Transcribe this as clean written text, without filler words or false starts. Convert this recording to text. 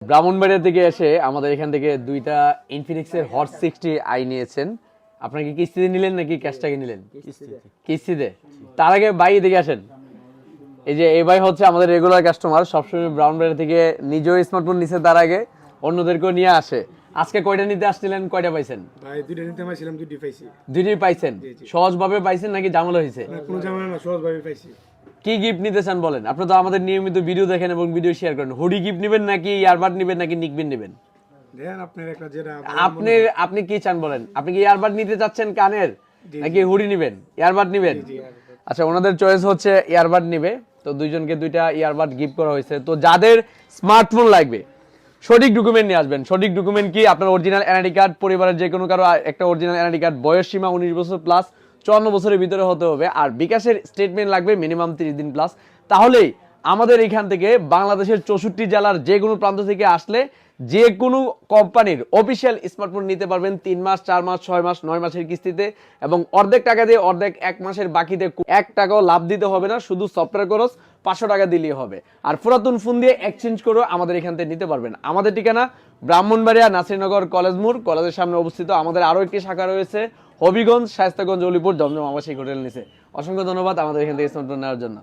ব্রাহ্মণবাড়িয়া থেকে এসে আমাদের এখান থেকে দুইটা ইনফিনিক্সের হট 60i নিয়েছেন। আপনারা কি কিস্তিতে নিলেন নাকি ক্যাশ টাকা নিলেন? কিস্তিতে। তার আগে ভাই এদিকে আসেন। এই যে এই ভাই হচ্ছে আমাদের রেগুলার কাস্টমার, সবসময় ব্রাহ্মণবাড়িয়া থেকে নিজেও স্মার্টফোন নিছে, তার আগে অন্যদেরকেও নিয়ে আসে। আজকে কয়টা নিতে আসছিলেন, কয়টা পাইছেন? ভাই দুইটা নিতে আসছিলাম, দুইটি পাইছি। দুইটাই পাইছেন? সহজভাবে পাইছেন নাকি ঝামেলা হয়েছে? না কোনো ঝামেলা না, সহজভাবে পাইছি। কি গিফট নিতে চান বলেন? আপনি তো আমাদের নিয়মিত ভিডিও দেখেন এবং ভিডিও শেয়ার করেন। হুডি গিফট নেবেন নাকি ইয়ারবাড নেবেন নাকি নিকবিন নেবেন? দেখেন আপনার একটা যেটা আপনি আপনি কি চান বলেন? আপনি কি ইয়ারবাড নিতে চাচ্ছেন কানের নাকি হুডি নেবেন? ইয়ারবাড নেবেন? আচ্ছা, ওনাদের চয়েস হচ্ছে ইয়ারবাড নেবে। তো দুইজনকে দুইটা ইয়ারবাড গিফট করা হয়েছে। তো যাদের স্মার্টফোন লাগবে সঠিক ডকুমেন্ট নিয়ে আসবেন। সঠিক ডকুমেন্ট কি? আপনার অরিজিনাল এনআইডি কার্ড, পরিবারের যে কোনো কারো একটা অরিজিনাল এনআইডি কার্ড, বয়স সীমা 19 বছর প্লাস, 54 বছরের ভিতরে হতে হবে, আর বিকাশের স্টেটমেন্ট লাগবে মিনিমাম 30 দিন প্লাস। তাহলেই আমাদের এখান থেকে বাংলাদেশের 64 জেলার যে কোনো প্রান্ত থেকে আসলে যে কোনো কোম্পানির অফিসিয়াল স্মার্টফোন নিতে পারবেন 3 মাস, 4 মাস, 6 মাস, 9 মাসের কিস্তিতে, এবং অর্ধেক টাকা দিয়ে অর্ধেক 1 মাসের বাকিতে 1 টাকাও লাভ দিতে হবে না, শুধু সফটওয়্যার খরচ 500 টাকা দিলেই হবে। আর পুরাতন ফোন দিয়ে এক্সচেঞ্জ করেও আমাদের এখান থেকে নিতে পারবেন। আমাদের ঠিকানা ব্রাহ্মণবাড়িয়া নাসিরনগর কলেজ মোড়, কলেজের সামনে অবস্থিত। আমাদের আরো একটি শাখা রয়েছে হবিগঞ্জ, শায়েস্তাগঞ্জ, অলিপুর, জমজম আবাসিক হোটেল নিচে। অসংখ্য ধন্যবাদ আমাদের এখান থেকে স্মার্টফোন নেওয়ার জন্য।